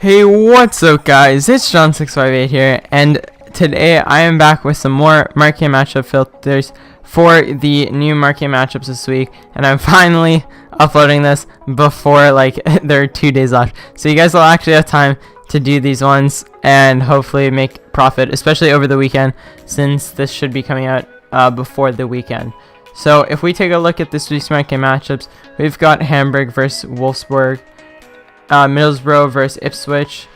Hey, what's up guys, it's John658 here, and today I am back with some more Marquee matchup filters for the new Marquee matchups this week, and I'm finally uploading this before there are 2 days left, so you guys will actually have time to do these ones and hopefully make profit, especially over the weekend, since this should be coming out before the weekend. So if we take a look at this week's Marquee matchups, we've got Hamburg versus Wolfsburg, Middlesbrough versus Ipswich,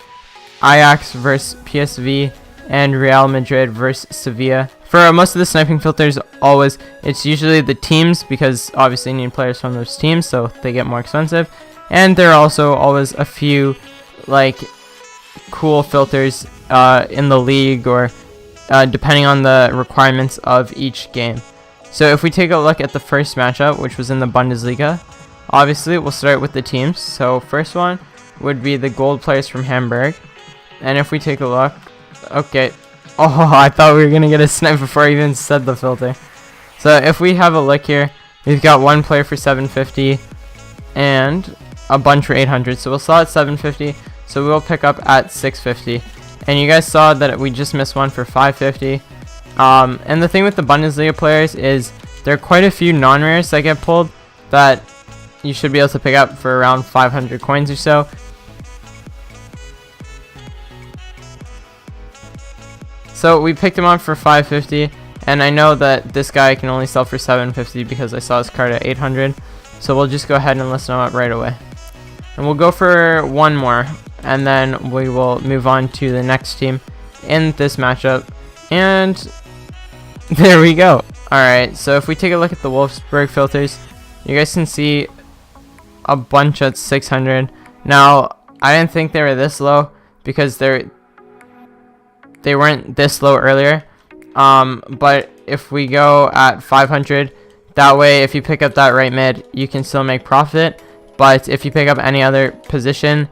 Ajax versus PSV, and Real Madrid versus Sevilla. For most of the sniping filters, it's usually the teams, because obviously you need players from those teams, so they get more expensive. And there are also always a few cool filters in the league, or depending on the requirements of each game. So if we take a look at the first matchup, which was in the Bundesliga, obviously we'll start with the teams. So first one would be the gold players from Hamburg, and if we take a look, okay, oh, I thought we were gonna get a snipe before I even said the filter. So if we have a look here, we've got one player for 750 and a bunch for 800, so we'll sell at 750, so we'll pick up at 650. And you guys saw that we just missed one for 550. And the thing with the Bundesliga players is there are quite a few non-rares that get pulled that you should be able to pick up for around 500 coins or so. So we picked him up for 550, and I know that this guy can only sell for 750 because I saw his card at 800. So we'll just go ahead and list him up right away. And we'll go for one more, and then we will move on to the next team in this matchup. And there we go. Alright, so if we take a look at the Wolfsburg filters, you guys can see a bunch at 600. Now, I didn't think they were this low because they weren't this low earlier. But if we go at 500, that way if you pick up that right mid, you can still make profit. But if you pick up any other position,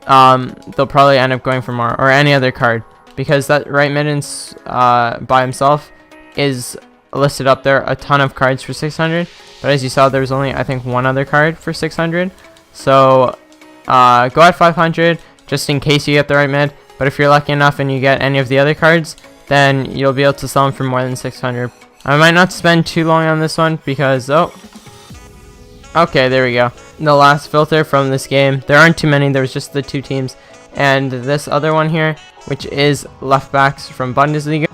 they'll probably end up going for more, or any other card, because that right mid by himself is listed up there a ton of cards for 600, but as you saw, there was only I think one other card for 600. So go at 500 just in case you get the right mid, but if you're lucky enough and you get any of the other cards, then you'll be able to sell them for more than 600. I might not spend too long on this one because okay, there we go. The last filter from this game, there aren't too many, there was just the 2 teams, and this other one here, which is left backs from Bundesliga.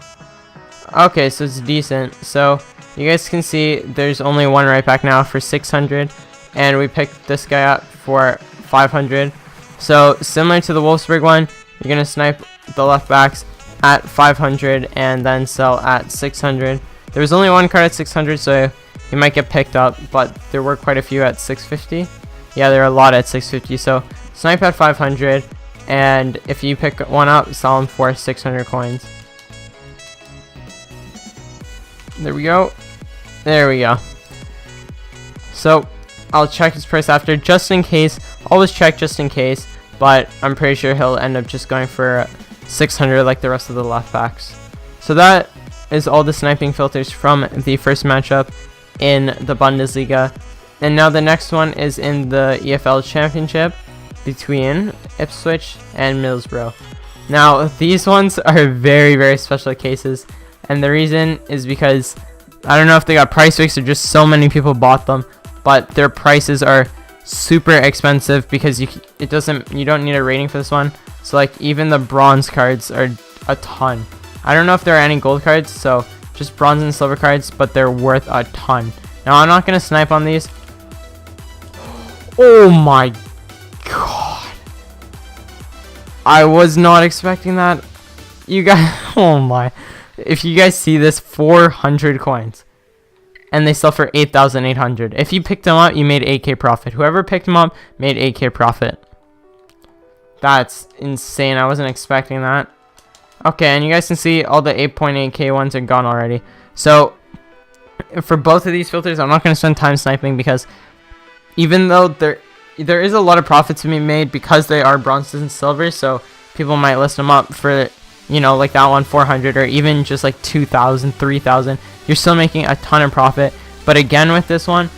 Okay, so it's decent. So you guys can see there's only one right back now for 600, and we picked this guy up for 500. So similar to the Wolfsburg one, you're gonna snipe the left backs at 500 and then sell at 600. There was only one card at 600, so you might get picked up, but there were quite a few at 650. Yeah, there are a lot at 650. So snipe at 500, and if you pick one up, sell them for 600 coins. There we go. There we go. So I'll check his price after, just in case. Always check just in case, but I'm pretty sure he'll end up just going for 600 like the rest of the left backs. So that is all the sniping filters from the first matchup in the Bundesliga. And now the next one is in the AFL Championship between Ipswich and Middlesbrough. Now these ones are very, very special cases, and the reason is because I don't know if they got price fixed or just so many people bought them, but their prices are super expensive because you don't need a rating for this one. So even the bronze cards are a ton. I don't know if there are any gold cards, so just bronze and silver cards, but they're worth a ton. Now I'm not gonna snipe on these. Oh my god, I was not expecting that. You guys, oh my, if you guys see this, 400 coins, and they sell for 8,800. If you picked them up, you made 8k profit. Whoever picked them up made 8k profit. That's insane. I wasn't expecting that. Okay, and you guys can see all the 8.8k ones are gone already. So for both of these filters, I'm not going to spend time sniping, because even though there is a lot of profit to be made because they are bronzes and silvers, so people might list them up for, like that one 400, or even just 2,000, 3,000. You're still making a ton of profit. But again, with this one,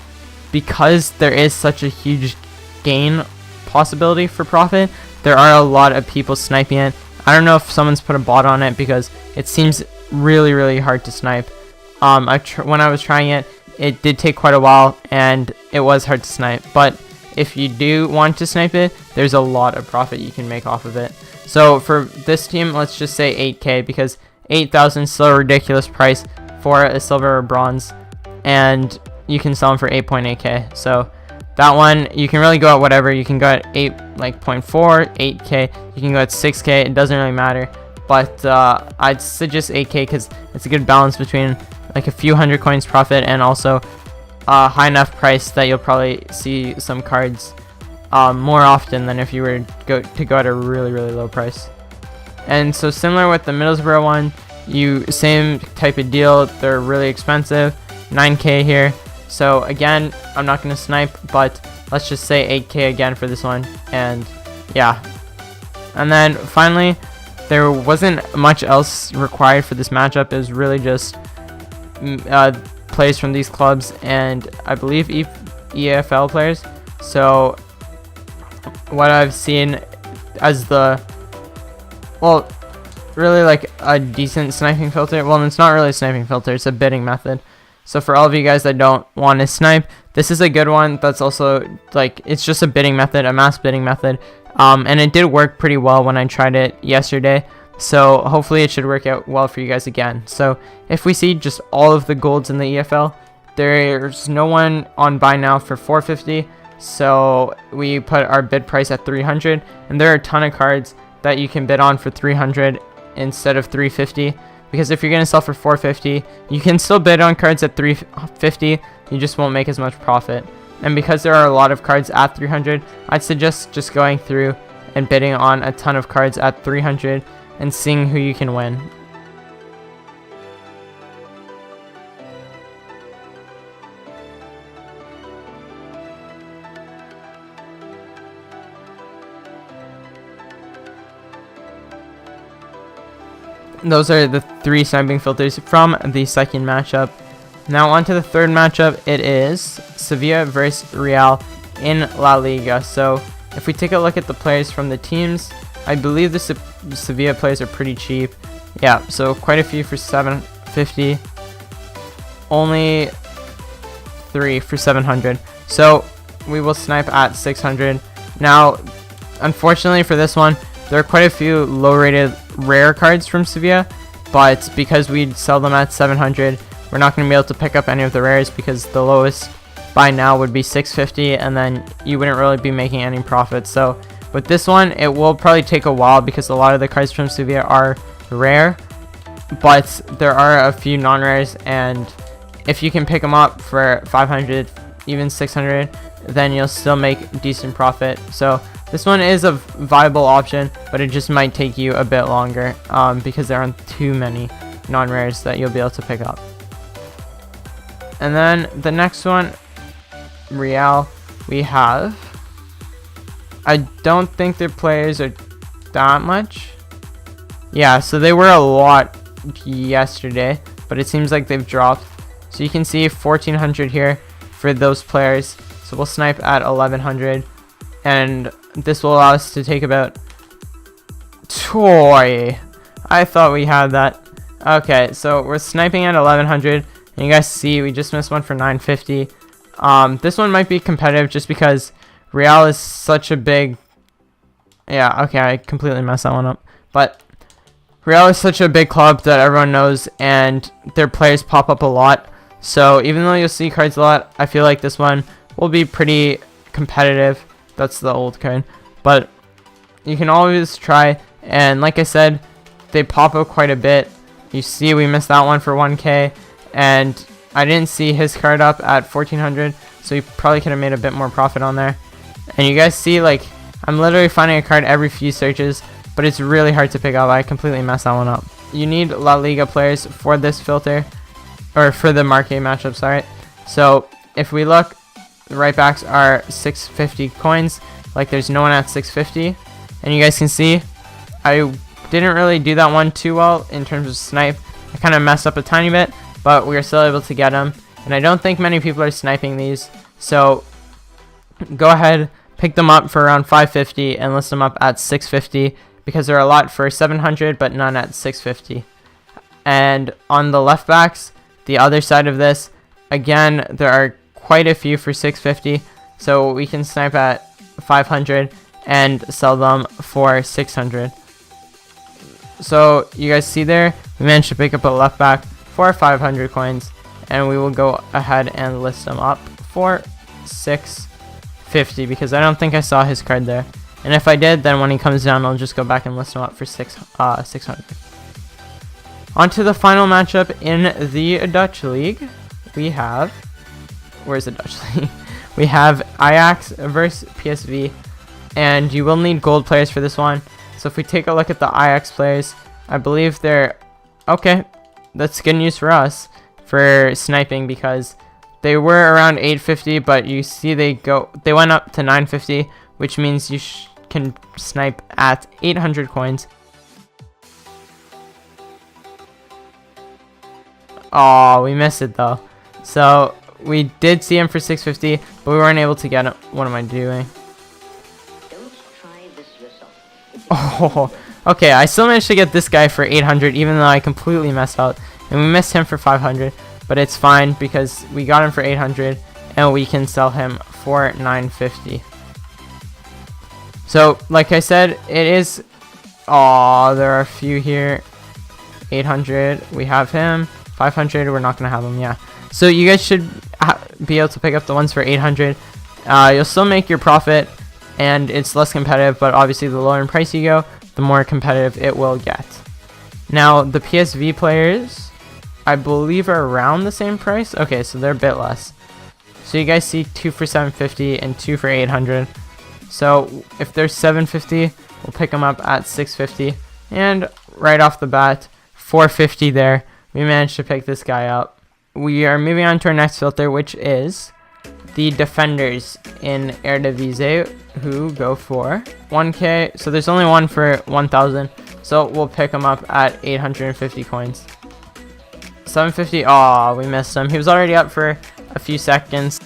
because there is such a huge gain possibility for profit, there are a lot of people sniping it. I don't know if someone's put a bot on it because it seems really hard to snipe. When I was trying it, it did take quite a while and it was hard to snipe, but if you do want to snipe it, there's a lot of profit you can make off of it. So for this team, let's just say 8k, because 8,000 is still a ridiculous price for a silver or bronze, and you can sell them for 8.8k. So that one, you can really go at whatever. You can go at 8.4, 8k, you can go at 6k, it doesn't really matter. But I'd suggest 8k because it's a good balance between like a few hundred coins profit and also a high enough price that you'll probably see some cards more often than if you were to go at a really low price. And so similar with the Middlesbrough one, same type of deal. They're really expensive, 9k here. So again, I'm not going to snipe, but let's just say 8k again for this one. And yeah, and then finally, there wasn't much else required for this matchup. It was really just players from these clubs and I believe EFL players. So what I've seen as really like a decent sniping filter. Well, it's not really a sniping filter, it's a bidding method. So for all of you guys that don't want to snipe, this is a good one. That's also like, it's just a bidding method, a mass bidding method. And it did work pretty well when I tried it yesterday. So hopefully it should work out well for you guys again. So if we see just all of the golds in the EFL, there's no one on buy now for 450. So we put our bid price at 300, and there are a ton of cards that you can bid on for 300 instead of 350. Because if you're going to sell for 450, you can still bid on cards at 350, you just won't make as much profit. And because there are a lot of cards at 300, I'd suggest just going through and bidding on a ton of cards at 300 and seeing who you can win. Those are the 3 sniping filters from the second matchup. Now on to the third matchup. It is Sevilla versus Real in La Liga. So if we take a look at the players from the teams, I believe the Sevilla players are pretty cheap. Yeah, so quite a few for 750. Only 3 for 700. So we will snipe at 600. Now, unfortunately for this one, there are quite a few low-rated rare cards from Sevilla, but because we sell them at 700, we're not going to be able to pick up any of the rares because the lowest buy now would be 650, and then you wouldn't really be making any profit. So with this one, it will probably take a while because a lot of the cards from Sevilla are rare, but there are a few non-rares, and if you can pick them up for 500, even 600, then you'll still make decent profit. So this one is a viable option, but it just might take you a bit longer because there aren't too many non-rares that you'll be able to pick up. And then the next one, Real, we have, I don't think their players are that much. Yeah, so they were a lot yesterday, but it seems like they've dropped. So you can see 1400 here for those players. So we'll snipe at 1100, and this will allow us to take about toy. I thought we had that. Okay, so we're sniping at 1100, and you guys see we just missed one for 950. This one might be competitive just because Real is such a big, yeah, okay, I completely messed that one up, but Real is such a big club that everyone knows, and their players pop up a lot. So even though you'll see cards a lot, I feel like this one will be pretty competitive. That's the old card, but you can always try. And like I said, they pop up quite a bit. You see we missed that one for 1k, and I didn't see his card up at 1400, so you probably could have made a bit more profit on there. And you guys see, like, I'm literally finding a card every few searches, but it's really hard to pick up. I completely messed that one up. You need La Liga players for this filter, or for the Marquee matchup, sorry. So if we look, the right backs are 650 coins. Like, there's no one at 650, and you guys can see I didn't really do that one too well in terms of snipe. I kind of messed up a tiny bit, but we were still able to get them, and I don't think many people are sniping these. So go ahead, pick them up for around 550 and list them up at 650 because there are a lot for 700 but none at 650. And on the left backs, the other side of this, again, there are quite a few for 650, so we can snipe at 500 and sell them for 600. So you guys see there, we managed to pick up a left back for 500 coins, and we will go ahead and list them up for 650 because I don't think I saw his card there. And if I did, then when he comes down, I'll just go back and list him up for 600. On to the final matchup in the Dutch League. We have, where's the Dutch League? We have Ajax versus PSV, and you will need gold players for this one. So if we take a look at the Ajax players, I believe they're okay. That's good news for us for sniping because they were around 850, but you see they went up to 950, which means you can snipe at 800 coins. Oh, we missed it though. So we did see him for 650, but we weren't able to get him. What am I doing? Don't try this yourself. Oh, okay. I still managed to get this guy for 800, even though I completely messed up. And we missed him for 500, but it's fine because we got him for 800, and we can sell him for 950. So, like I said, it is. Oh, there are a few here. 800, we have him. 500, we're not gonna have them. Yeah. So you guys should be able to pick up the ones for 800. You'll still make your profit, and it's less competitive. But obviously, the lower in price you go, the more competitive it will get. Now the PSV players, I believe, are around the same price. Okay, so they're a bit less. So you guys see 2 for 750 and 2 for 800. So if they're 750, we'll pick them up at 650, and right off the bat, 450 there. We managed to pick this guy up. We are moving on to our next filter, which is the defenders in eredivisie, who go for 1k. So there's only one for 1,000. So we'll pick him up at 850 coins. 750. Oh, we missed him. He was already up for a few seconds.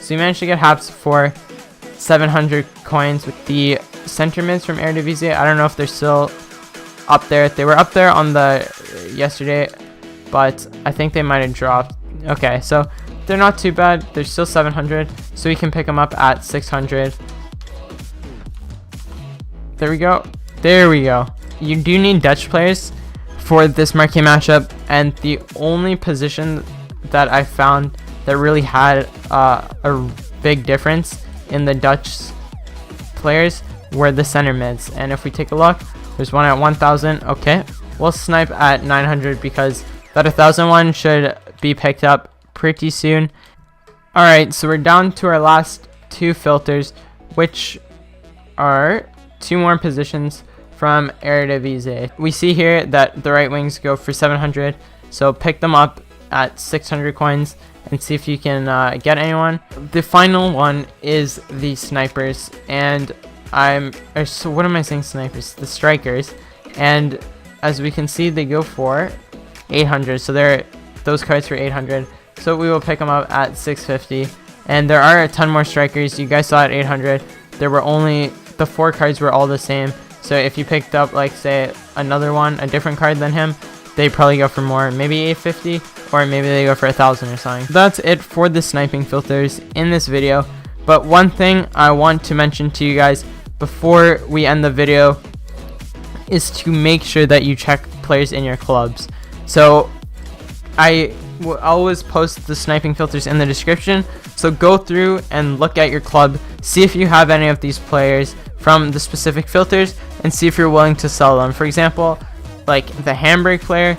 So we managed to get Haps for 700 coins with the center mids from eredivisie. I don't know if they're still up there. They were up there on the yesterday, but I think they might have dropped. Okay, so they're not too bad. They're still 700, so we can pick them up at 600. There we go. There we go. You do need Dutch players for this Marquee matchup, and the only position that I found that really had a big difference in the Dutch players were the center mids. And if we take a look, there's one at 1,000. Okay, we'll snipe at 900 because that 1,000 one should be picked up pretty soon. Alright, so we're down to our last two filters, which are two more positions from eredivisie. We see here that the right wings go for 700, so pick them up at 600 coins and see if you can get anyone. The final one is the snipers, and so what am I saying, snipers? The strikers, and as we can see, they go for 800, so those cards for 800, so we will pick them up at 650. And there are a ton more strikers. You guys saw at 800 there were only the 4 cards were all the same, so if you picked up, like, say another one, a different card than him, they probably go for more, maybe 850, or maybe they go for 1,000 or something. That's it for the sniping filters in this video. But one thing I want to mention to you guys before we end the video is to make sure that you check players in your clubs. So I will always post the sniping filters in the description, so go through and look at your club, see if you have any of these players from the specific filters, and see if you're willing to sell them. For example, like the Hamburg player,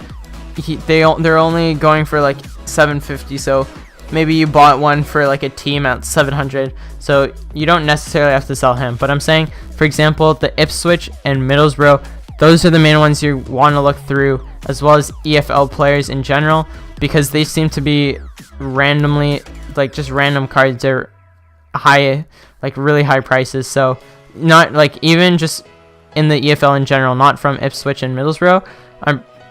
they're only going for like 750, so maybe you bought one for like a team at 700, so you don't necessarily have to sell him. But I'm saying, for example, the Ipswich and Middlesbrough, those are the main ones you want to look through, as well as EFL players in general, because they seem to be randomly, like, just random cards are high, like really high prices. So not like, even just in the EFL in general, not from Ipswich and Middlesbrough,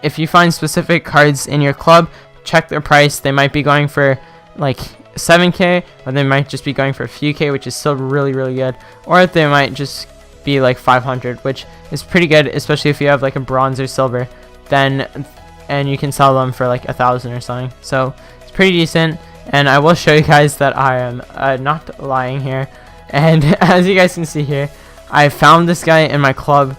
if you find specific cards in your club, check their price. They might be going for like 7k, or they might just be going for a few k, which is still really good, or they might just be like 500, which is pretty good, especially if you have like a bronze or silver, and you can sell them for like 1,000 or something. So it's pretty decent, and I will show you guys that I am not lying here. And as you guys can see here, I found this guy in my club,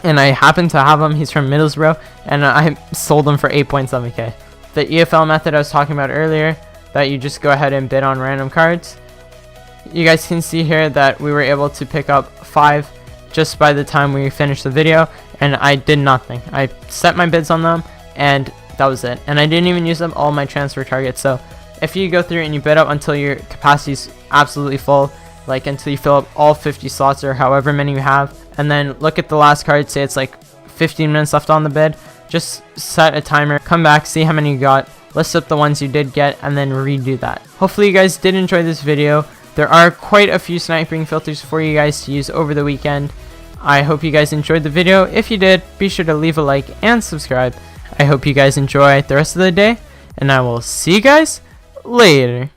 and I happen to have him. He's from Middlesbrough, and I sold him for 8.7k. The EFL method I was talking about earlier, that you just go ahead and bid on random cards. You guys can see here that we were able to pick up 5 just by the time we finished the video, and I did nothing. I set my bids on them, and that was it. And I didn't even use up all my transfer targets. So if you go through and you bid up until your capacity is absolutely full, like until you fill up all 50 slots or however many you have, and then look at the last card, say it's like 15 minutes left on the bid, just set a timer, come back, see how many you got, list up the ones you did get, and then redo that. Hopefully you guys did enjoy this video. There are quite a few sniping filters for you guys to use over the weekend. I hope you guys enjoyed the video. If you did, be sure to leave a like and subscribe. I hope you guys enjoy the rest of the day, and I will see you guys later.